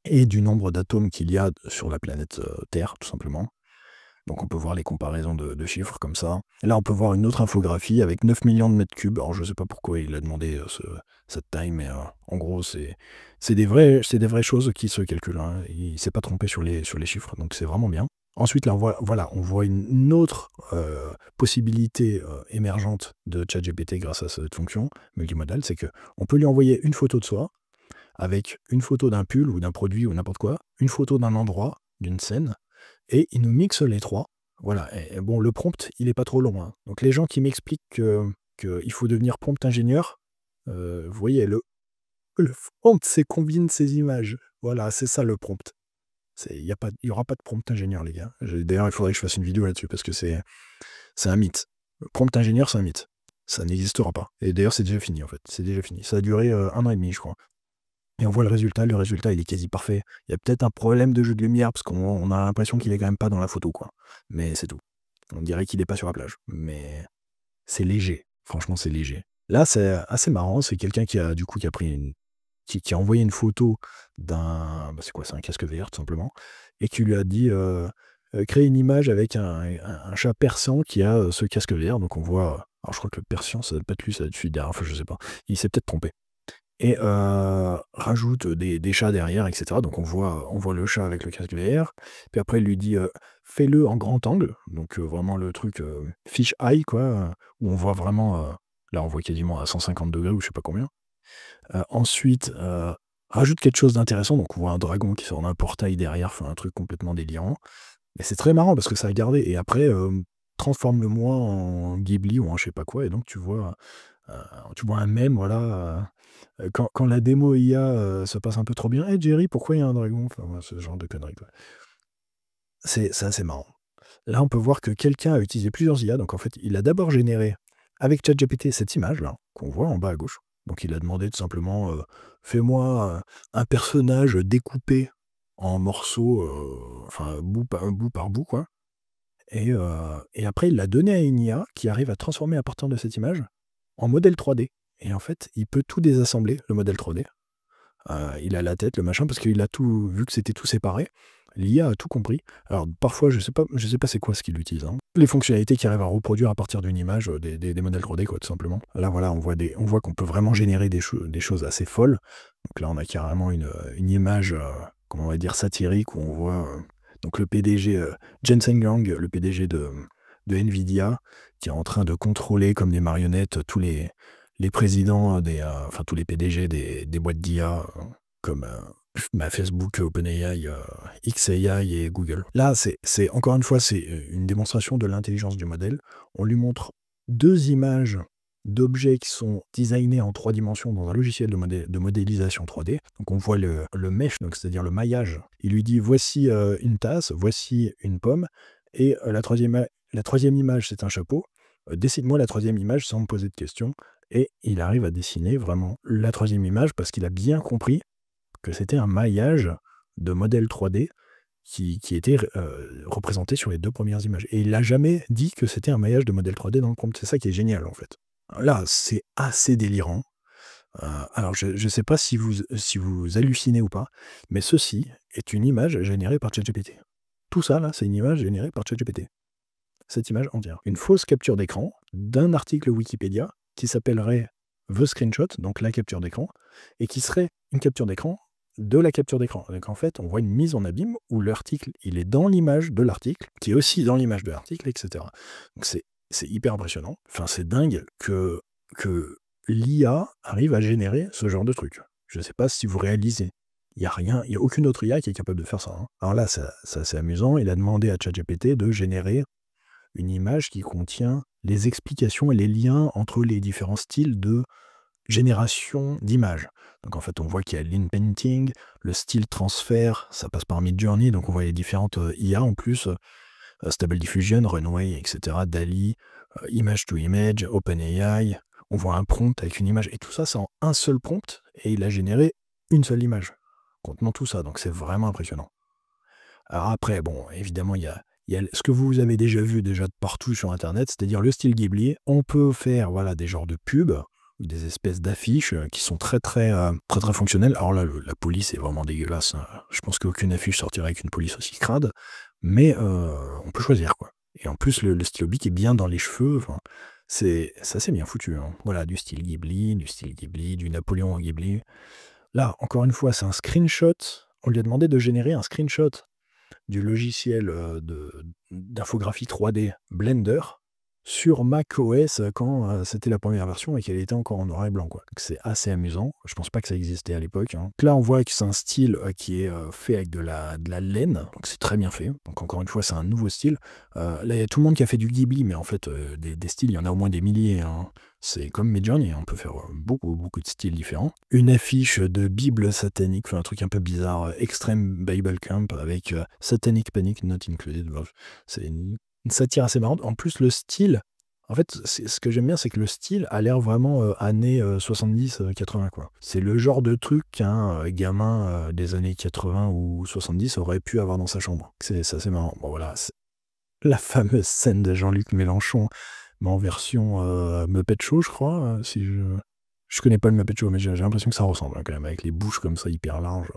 [SPEAKER 1] et du nombre d'atomes qu'il y a sur la planète Terre, tout simplement. Donc on peut voir les comparaisons de chiffres comme ça. Et là, on peut voir une autre infographie avec 9 millions de mètres cubes. Alors je ne sais pas pourquoi il a demandé cette taille, mais en gros, c'est des vraies choses qui se calculent, hein. Il ne s'est pas trompé sur les chiffres, donc c'est vraiment bien. Ensuite, là, on voit une autre possibilité émergente de ChatGPT grâce à cette fonction multimodale, c'est qu'on peut lui envoyer une photo de soi, avec une photo d'un pull ou d'un produit ou n'importe quoi, une photo d'un endroit, d'une scène, et il nous mixe les trois. Voilà. Et bon, le prompt, il est pas trop long, hein. Donc les gens qui m'expliquent qu'il faut devenir prompt ingénieur, vous voyez, le prompt, c'est combine ces images. Voilà, c'est ça le prompt. Il y aura pas de prompt ingénieur, les gars. D'ailleurs, il faudrait que je fasse une vidéo là-dessus, parce que c'est un mythe. Le prompt ingénieur, c'est un mythe. Ça n'existera pas. Et d'ailleurs, c'est déjà fini, en fait. C'est déjà fini. Ça a duré 1 an et demi, je crois. Et on voit le résultat, il est quasi parfait. Il y a peut-être un problème de jeu de lumière, parce qu'on a l'impression qu'il est quand même pas dans la photo, quoi. Mais c'est tout. On dirait qu'il est pas sur la plage. Mais c'est léger. Franchement, c'est léger. Là, c'est assez marrant. C'est quelqu'un qui a pris qui a envoyé une photo d'un... c'est quoi? C'est un casque VR, tout simplement. Et qui lui a dit créer une image avec un chat persan qui a ce casque VR. Donc on voit... alors je crois que le persan, ça doit pas être lui, ça doit être celui derrière. Enfin, je sais pas. Il s'est peut-être trompé. Et rajoute des chats derrière, etc. Donc on voit le chat avec le casque VR. Puis après, il lui dit fais-le en grand angle. Donc vraiment le truc fish eye, quoi, où on voit vraiment... là, on voit quasiment à 150 degrés ou je sais pas combien. Ensuite, rajoute quelque chose d'intéressant. Donc on voit un dragon qui sort d'un portail derrière, enfin un truc complètement délirant. Mais c'est très marrant parce que ça a gardé. Et après, transforme-le-moi en Ghibli ou en je sais pas quoi. Et donc tu vois un mème, voilà. Quand la démo IA se passe un peu trop bien, hey Jerry, pourquoi il y a un dragon? Enfin, voilà, ce genre de conneries, quoi. C'est assez marrant. Là, on peut voir que quelqu'un a utilisé plusieurs IA. Donc, en fait, il a d'abord généré avec ChatGPT cette image-là, qu'on voit en bas à gauche. Donc, il a demandé tout simplement fais-moi un personnage découpé en morceaux, enfin, bout par bout, quoi. Et après, il l'a donné à une IA qui arrive à transformer à partir de cette image en modèle 3D. Et en fait, il peut tout désassembler, le modèle 3D. Il a la tête, le machin, parce qu'il a tout, vu que c'était tout séparé, l'IA a tout compris. Alors parfois, je sais pas c'est quoi ce qu'il utilise, hein. Les fonctionnalités qui arrivent à reproduire à partir d'une image des modèles 3D, quoi, tout simplement. Là, voilà, on voit qu'on peut vraiment générer des choses assez folles. Donc là, on a carrément une image, comment on va dire, satirique, où on voit donc le PDG, Jensen Huang, le PDG de Nvidia, qui est en train de contrôler comme des marionnettes tous les les présidents enfin tous les PDG des boîtes d'IA comme Facebook, OpenAI, XAI et Google. Là, c'est encore une fois, c'est une démonstration de l'intelligence du modèle. On lui montre 2 images d'objets qui sont designés en 3 dimensions dans un logiciel de modélisation 3D. Donc on voit le mesh, donc c'est-à-dire le maillage. Il lui dit voici une tasse, voici une pomme, et la troisième image c'est un chapeau. Dessine-moi la 3e image sans me poser de questions. Et il arrive à dessiner vraiment la 3e image parce qu'il a bien compris que c'était un maillage de modèles 3D qui était représenté sur les 2 premières images. Et il n'a jamais dit que c'était un maillage de modèle 3D dans le prompt. C'est ça qui est génial en fait. Là, c'est assez délirant. Alors, je ne sais pas si vous hallucinez ou pas, mais ceci est une image générée par ChatGPT. Tout ça, là, c'est une image générée par ChatGPT. Cette image entière. Une fausse capture d'écran d'un article Wikipédia qui s'appellerait The Screenshot, donc la capture d'écran, et qui serait une capture d'écran de la capture d'écran. Donc en fait, on voit une mise en abîme où l'article, il est dans l'image de l'article, qui est aussi dans l'image de l'article, etc. Donc c'est hyper impressionnant. Enfin, c'est dingue que l'IA arrive à générer ce genre de truc. Je ne sais pas si vous réalisez. Il n'y a aucune autre IA qui est capable de faire ça. Alors là, ça c'est amusant. Il a demandé à ChatGPT de générer une image qui contient les explications et les liens entre les différents styles de génération d'images. Donc en fait, on voit qu'il y a l'in-painting, le style transfert, ça passe par Midjourney, donc on voit les différentes IA en plus, Stable Diffusion, Runway, etc., DALL-E, Image to Image, OpenAI. On voit un prompt avec une image, et tout ça, c'est en un seul prompt, et il a généré une seule image contenant tout ça, donc c'est vraiment impressionnant. Alors après, bon, évidemment, il y a ce que vous avez déjà vu de partout sur Internet, c'est-à-dire le style Ghibli. On peut faire voilà, des genres de pubs, des espèces d'affiches qui sont très fonctionnelles. Alors là, la police est vraiment dégueulasse. Je pense qu'aucune affiche sortirait avec une police aussi crade, mais on peut choisir, quoi. Et en plus, le stylo bic est bien dans les cheveux. Enfin, c'est assez bien foutu. Voilà, du style Ghibli, du Napoléon Ghibli. Là, encore une fois, c'est un screenshot. On lui a demandé de générer un screenshot du logiciel d'infographie 3D Blender sur macOS quand c'était la première version et qu'elle était encore en noir et blanc, quoi. Donc c'est assez amusant. Je pense pas que ça existait à l'époque. Donc là, on voit que c'est un style qui est fait avec de la laine, donc c'est très bien fait. Donc encore une fois, c'est un nouveau style. Là, il y a tout le monde qui a fait du Ghibli, mais en fait, des styles, il y en a au moins des milliers. C'est comme Midjourney, on peut faire beaucoup de styles différents. Une affiche de Bible satanique, enfin un truc un peu bizarre, Extreme Bible Camp avec Satanic Panic Not Included. C'est une satire assez marrante. En plus, le style, en fait, ce que j'aime bien, c'est que le style a l'air vraiment années 70-80, quoi. C'est le genre de truc qu'un gamin des années 80 ou 70 aurait pu avoir dans sa chambre. C'est assez marrant. Bon, voilà, la fameuse scène de Jean-Luc Mélenchon, mais en version Muppet Show, je crois. Si je connais pas le Muppet Show, mais j'ai l'impression que ça ressemble quand même, avec les bouches comme ça hyper larges.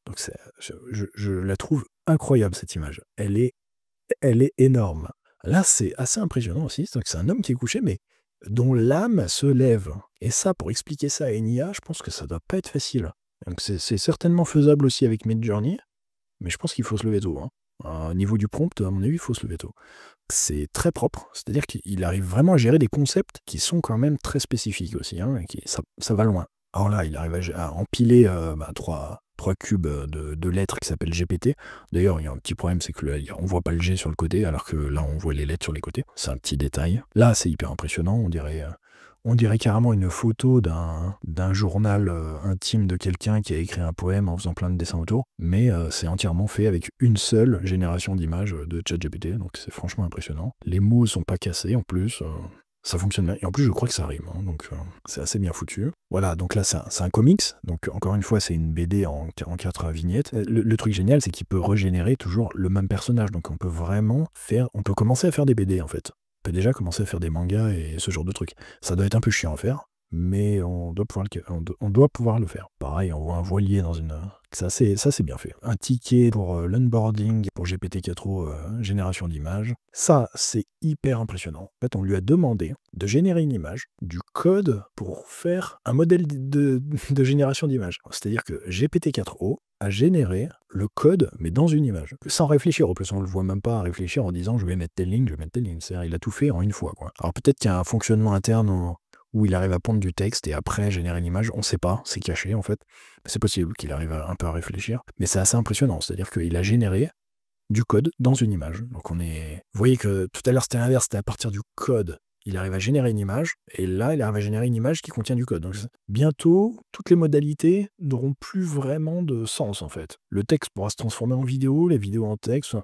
[SPEAKER 1] Donc je la trouve incroyable, cette image. Elle est énorme. Là, c'est assez impressionnant aussi. C'est un homme qui est couché, mais dont l'âme se lève. Et ça, pour expliquer ça à une IA, je pense que ça doit pas être facile. Donc c'est certainement faisable aussi avec Midjourney, mais je pense qu'il faut se lever tôt. Au niveau du prompt, à mon avis, il faut se lever tôt. C'est très propre, c'est-à-dire qu'il arrive vraiment à gérer des concepts qui sont quand même très spécifiques aussi, et ça va loin. Alors là, il arrive à empiler trois cubes de lettres qui s'appellent GPT. D'ailleurs, il y a un petit problème, c'est que là, on voit pas le G sur le côté, alors que là, on voit les lettres sur les côtés. C'est un petit détail. Là, c'est hyper impressionnant, on dirait carrément une photo d'un journal intime de quelqu'un qui a écrit un poème en faisant plein de dessins autour, mais c'est entièrement fait avec une seule génération d'images de ChatGPT, donc c'est franchement impressionnant. Les mots sont pas cassés en plus, ça fonctionne bien, et en plus je crois que ça rime, donc c'est assez bien foutu. Voilà, donc là c'est un comics, donc encore une fois c'est une BD en 4 vignettes. Le truc génial, c'est qu'il peut régénérer toujours le même personnage, donc on peut commencer à faire des BD en fait. On peut déjà commencer à faire des mangas et ce genre de trucs. Ça doit être un peu chiant à faire, mais on doit pouvoir le faire. Pareil, on voit un voilier dans une... Ça, c'est bien fait. Un ticket pour l'onboarding pour GPT-4o, génération d'images. Ça, c'est hyper impressionnant. En fait, on lui a demandé de générer une image, du code pour faire un modèle de génération d'images. C'est-à-dire que GPT-4o a généré le code, mais dans une image. Sans réfléchir. En plus, on ne le voit même pas réfléchir en disant je vais mettre telle ligne, je vais mettre telle ligne. C'est-à-dire, il a tout fait en une fois, quoi. Alors peut-être qu'il y a un fonctionnement interne où il arrive à pondre du texte et après générer une image. On ne sait pas, c'est caché en fait. C'est possible qu'il arrive un peu à réfléchir, mais c'est assez impressionnant. C'est-à-dire qu'il a généré du code dans une image. Donc vous voyez que tout à l'heure c'était l'inverse, c'était à partir du code. Il arrive à générer une image, et là, il arrive à générer une image qui contient du code. Donc, bientôt, toutes les modalités n'auront plus vraiment de sens, en fait. Le texte pourra se transformer en vidéo, les vidéos en texte.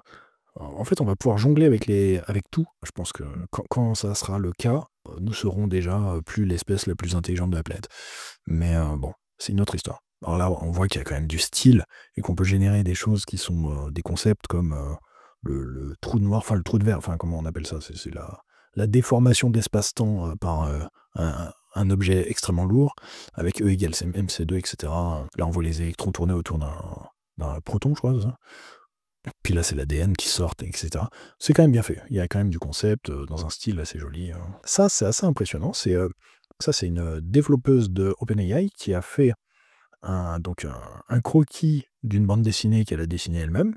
[SPEAKER 1] En fait, on va pouvoir jongler avec tout. Je pense que quand ça sera le cas, nous serons déjà plus l'espèce la plus intelligente de la planète. Mais bon, c'est une autre histoire. Alors là, on voit qu'il y a quand même du style, et qu'on peut générer des choses qui sont des concepts comme le trou noir, enfin le trou de verre, enfin comment on appelle ça, c'est la déformation de l'espace-temps par un objet extrêmement lourd, avec E égale MC2, etc. Là, on voit les électrons tourner autour d'un proton, je crois, c'est ça. Puis là, c'est l'ADN qui sort, etc. C'est quand même bien fait. Il y a quand même du concept dans un style assez joli. Ça, c'est assez impressionnant. Ça, c'est une développeuse de OpenAI qui a fait un croquis d'une bande dessinée qu'elle a dessinée elle-même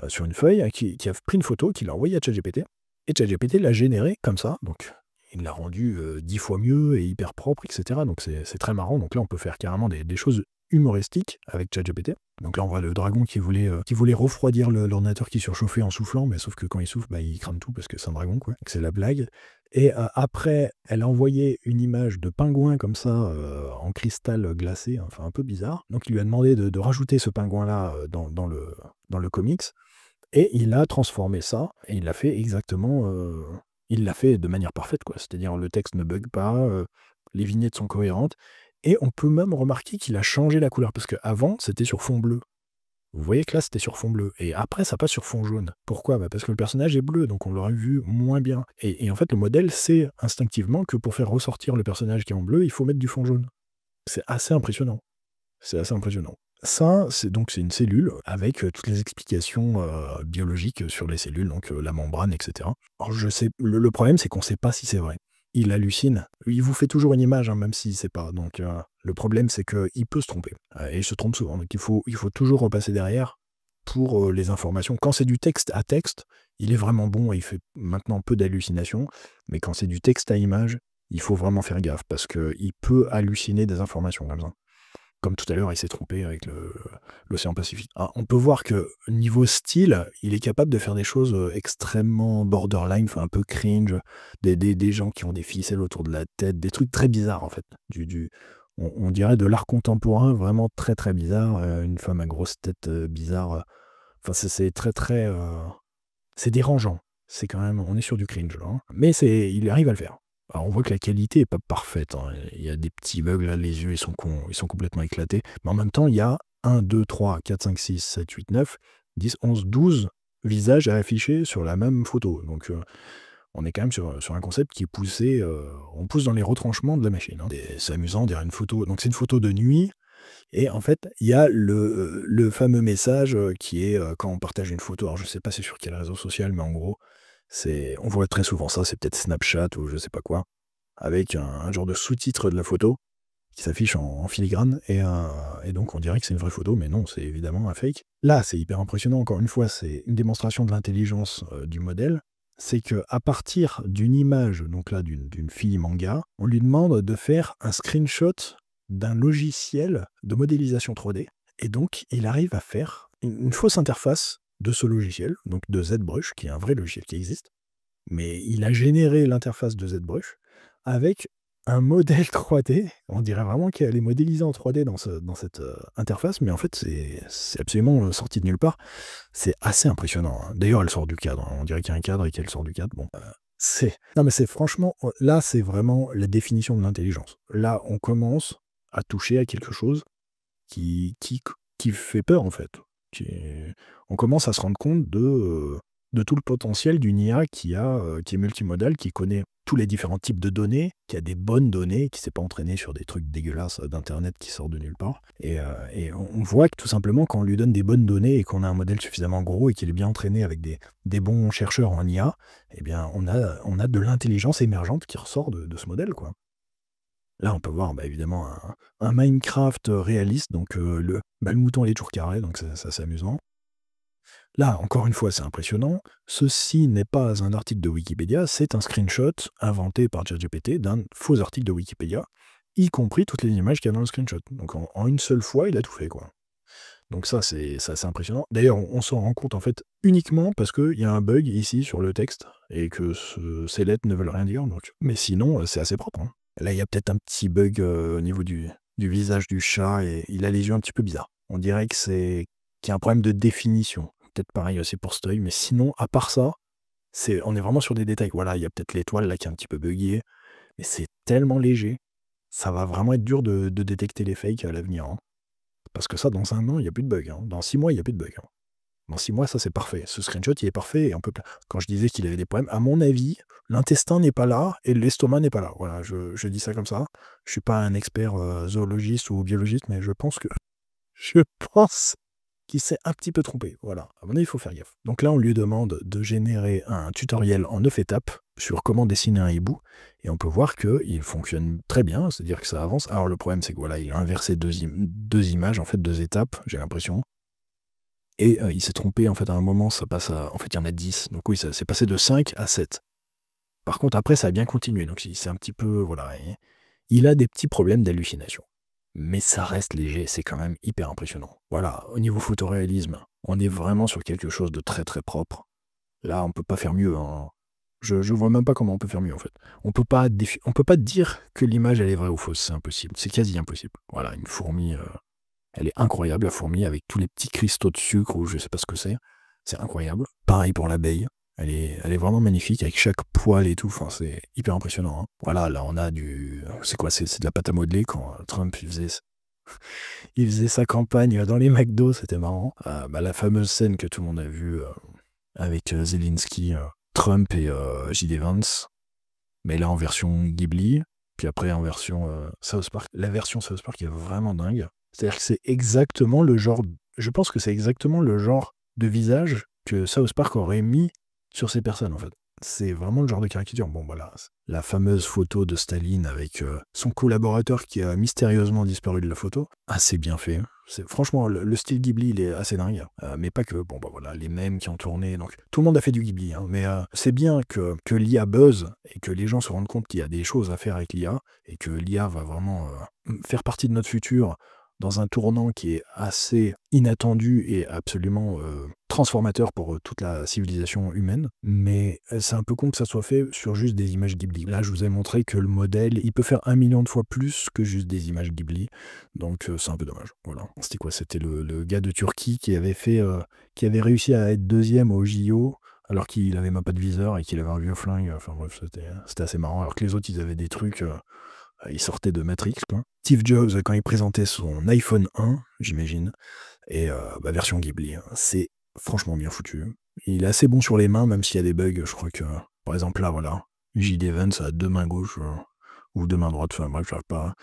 [SPEAKER 1] sur une feuille, qui a pris une photo, qui l'a envoyée à ChatGPT, et ChatGPT l'a générée comme ça. Donc, il l'a rendu 10 fois mieux et hyper propre, etc. Donc, c'est très marrant. Donc là, on peut faire carrément des choses humoristiques avec ChatGPT. Donc là, on voit le dragon qui voulait refroidir l'ordinateur qui surchauffait en soufflant, mais sauf que quand il souffle, il crame tout parce que c'est un dragon, quoi. Donc c'est la blague. Et après, elle a envoyé une image de pingouin comme ça, en cristal glacé, enfin un peu bizarre. Donc il lui a demandé de rajouter ce pingouin-là dans le comics, et il a transformé ça, et il l'a fait exactement, il l'a fait de manière parfaite, quoi. C'est-à-dire le texte ne bug pas, les vignettes sont cohérentes, et on peut même remarquer qu'il a changé la couleur, parce qu'avant, c'était sur fond bleu. Vous voyez que là, c'était sur fond bleu. Et après, ça passe sur fond jaune. Pourquoi? Parce que le personnage est bleu, donc on l'aurait vu moins bien. Et en fait, le modèle sait instinctivement que pour faire ressortir le personnage qui est en bleu, il faut mettre du fond jaune. C'est assez impressionnant. C'est assez impressionnant. Ça, c'est une cellule avec toutes les explications biologiques sur les cellules, donc la membrane, etc. Alors, je sais, le problème, c'est qu'on ne sait pas si c'est vrai. Il hallucine. Il vous fait toujours une image, hein, même s'il ne sait pas. Donc, le problème, c'est qu'il peut se tromper. Et il se trompe souvent. Donc, il faut toujours repasser derrière pour les informations. Quand c'est du texte à texte, il est vraiment bon et il fait maintenant peu d'hallucinations. Mais quand c'est du texte à image, il faut vraiment faire gaffe parce qu'il peut halluciner des informations comme ça. Comme tout à l'heure, il s'est trompé avec l'océan Pacifique. Alors, on peut voir que niveau style, il est capable de faire des choses extrêmement borderline, enfin un peu cringe, des gens qui ont des ficelles autour de la tête, des trucs très bizarres en fait. On dirait de l'art contemporain vraiment très très bizarre, une femme à grosse tête bizarre. Enfin, c'est très très... c'est dérangeant. C'est quand même... On est sur du cringe là. Hein. Mais il arrive à le faire. Alors on voit que la qualité n'est pas parfaite. Hein. Il y a des petits bugs là, les yeux ils sont complètement éclatés. Mais en même temps, il y a 1, 2, 3, 4, 5, 6, 7, 8, 9, 10, 11, 12 visages à afficher sur la même photo. Donc on est quand même sur un concept qui est poussé. On pousse dans les retranchements de la machine. Hein. C'est amusant, on dirait une photo. Donc c'est une photo de nuit. Et en fait, il y a le fameux message qui est quand on partage une photo. Alors je sais pas c'est sur quel réseau social, mais en gros, on voit très souvent ça, c'est peut-être Snapchat ou je sais pas quoi, avec un genre de sous-titre de la photo qui s'affiche en filigrane, et donc on dirait que c'est une vraie photo, mais non, c'est évidemment un fake. Là, c'est hyper impressionnant, encore une fois, c'est une démonstration de l'intelligence du modèle. C'est que à partir d'une image, donc là d'une fille manga, on lui demande de faire un screenshot d'un logiciel de modélisation 3D, et donc il arrive à faire une fausse interface de ce logiciel, donc de ZBrush, qui est un vrai logiciel qui existe, mais il a généré l'interface de ZBrush avec un modèle 3D. On dirait vraiment qu'elle est modélisée en 3D dans cette interface, mais en fait, c'est absolument sorti de nulle part. C'est assez impressionnant. Hein. D'ailleurs, elle sort du cadre. Hein. On dirait qu'il y a un cadre et qu'elle sort du cadre. Bon, non, mais c'est franchement... Là, c'est vraiment la définition de l'intelligence. Là, on commence à toucher à quelque chose qui fait peur, en fait. On commence à se rendre compte de tout le potentiel d'une IA qui est multimodale, qui connaît tous les différents types de données, qui a des bonnes données, qui ne s'est pas entraîné sur des trucs dégueulasses d'Internet qui sortent de nulle part. Et on voit que tout simplement, quand on lui donne des bonnes données et qu'on a un modèle suffisamment gros et qu'il est bien entraîné avec des bons chercheurs en IA, eh bien, on a de l'intelligence émergente qui ressort de ce modèle, quoi. Là, on peut voir évidemment un Minecraft réaliste, donc le mouton il est toujours carré, donc c'est assez amusant. Là, encore une fois, c'est impressionnant. Ceci n'est pas un article de Wikipédia, c'est un screenshot inventé par ChatGPT d'un faux article de Wikipédia, y compris toutes les images qu'il y a dans le screenshot. Donc en une seule fois, il a tout fait, quoi. Donc ça, c'est assez impressionnant. D'ailleurs, on s'en rend compte en fait uniquement parce qu'il y a un bug ici sur le texte et que ces lettres ne veulent rien dire. Donc. Mais sinon, c'est assez propre. Hein. Là, il y a peut-être un petit bug au niveau du visage du chat et il a les yeux un petit peu bizarres. On dirait que qu'il y a un problème de définition. Peut-être pareil aussi pour cet œil, mais sinon, à part ça, on est vraiment sur des détails. Voilà, il y a peut-être l'étoile là qui est un petit peu buggée, mais c'est tellement léger. Ça va vraiment être dur de détecter les fakes à l'avenir. Hein. Parce que ça, dans 1 an, il n'y a plus de bug. Hein. Dans 6 mois, il n'y a plus de bug. Hein. Dans 6 mois, ça, c'est parfait. Ce screenshot, il est parfait. Et quand je disais qu'il avait des problèmes, à mon avis, l'intestin n'est pas là et l'estomac n'est pas là. Voilà, je dis ça comme ça. Je ne suis pas un expert zoologiste ou biologiste, mais je pense qu'il s'est un petit peu trompé. Voilà, à mon avis, il faut faire gaffe. Donc là, on lui demande de générer un tutoriel en 9 étapes sur comment dessiner un hibou. Et on peut voir qu'il fonctionne très bien, c'est-à-dire que ça avance. Alors le problème, c'est que voilà, il a inversé deux images, en fait, 2 étapes, j'ai l'impression. Et il s'est trompé, en fait, à un moment, ça passe à... En fait, il y en a 10. Donc oui, ça s'est passé de 5 à 7. Par contre, après, ça a bien continué. Donc c'est un petit peu... Voilà, il a des petits problèmes d'hallucination. Mais ça reste léger, c'est quand même hyper impressionnant. Voilà, au niveau photoréalisme, on est vraiment sur quelque chose de très très propre. Là, on peut pas faire mieux. Hein. Je vois même pas comment on peut faire mieux, en fait. On peut pas dire que l'image, elle est vraie ou fausse, c'est impossible. C'est quasi impossible. Voilà, une fourmi, elle est incroyable, la fourmi, avec tous les petits cristaux de sucre, ou je sais pas ce que c'est. C'est incroyable. Pareil pour l'abeille. Elle est vraiment magnifique, avec chaque poil et tout. Enfin, c'est hyper impressionnant. Hein. Voilà, là, on a du... C'est quoi? C'est de la pâte à modeler quand Trump, il faisait sa campagne dans les McDo, c'était marrant. La fameuse scène que tout le monde a vue avec Zelensky, Trump et J.D. Vance, mais là en version Ghibli, puis après en version South Park. La version South Park est vraiment dingue. C'est-à-dire que c'est exactement le genre... Je pense que c'est exactement le genre de visage que South Park aurait mis sur ces personnes, en fait. C'est vraiment le genre de caricature. Bon, voilà, la fameuse photo de Staline avec son collaborateur qui a mystérieusement disparu de la photo. Assez bien fait. Franchement, le style Ghibli, il est assez dingue. Mais pas que. Bon, bah voilà, les mèmes qui ont tourné. Donc, tout le monde a fait du Ghibli. Hein, mais c'est bien que l'IA buzz et que les gens se rendent compte qu'il y a des choses à faire avec l'IA et que l'IA va vraiment faire partie de notre futur dans un tournant qui est assez inattendu et absolument transformateur pour toute la civilisation humaine. Mais c'est un peu con que ça soit fait sur juste des images Ghibli. Là, je vous ai montré que le modèle, il peut faire 1 million de fois plus que juste des images Ghibli. Donc c'est un peu dommage. Voilà. C'était quoi? C'était le gars de Turquie qui avait qui avait réussi à être 2e au JO alors qu'il avait même pas de viseur et qu'il avait un vieux flingue. Enfin bref, c'était assez marrant. Alors que les autres, ils avaient des trucs... il sortait de Matrix, quoi. Steve Jobs, quand il présentait son iPhone 1, j'imagine, et version Ghibli, hein, c'est franchement bien foutu. Il est assez bon sur les mains, même s'il y a des bugs. Je crois que, par exemple, là, voilà, J.D. Vance a 2 mains gauches, ou 2 mains droites, enfin bref, j'arrive pas...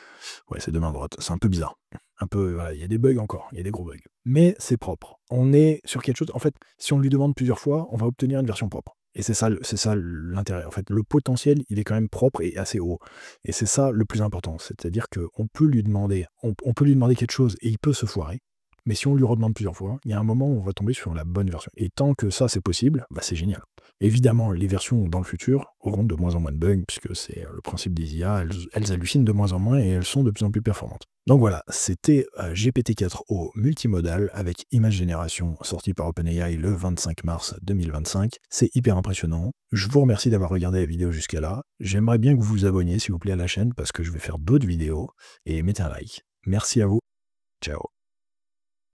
[SPEAKER 1] Ouais, c'est 2 mains droites, c'est un peu bizarre. Un peu, voilà, il y a des bugs encore, il y a des gros bugs. Mais c'est propre. On est sur quelque chose... En fait, si on lui demande plusieurs fois, on va obtenir une version propre. Et c'est ça l'intérêt. En fait, le potentiel, il est quand même propre et assez haut. Et c'est ça le plus important. C'est-à-dire qu'on peut lui demander, on peut lui demander quelque chose et il peut se foirer. Mais si on lui redemande plusieurs fois, il y a un moment où on va tomber sur la bonne version. Et tant que ça, c'est possible, bah c'est génial. Évidemment, les versions dans le futur auront de moins en moins de bugs, puisque c'est le principe des IA, elles hallucinent de moins en moins et elles sont de plus en plus performantes. Donc voilà, c'était GPT-4o multimodal avec image génération sorti par OpenAI le 25 mars 2025. C'est hyper impressionnant. Je vous remercie d'avoir regardé la vidéo jusqu'à là. J'aimerais bien que vous vous abonniez s'il vous plaît à la chaîne parce que je vais faire d'autres vidéos et mettez un like. Merci à vous. Ciao.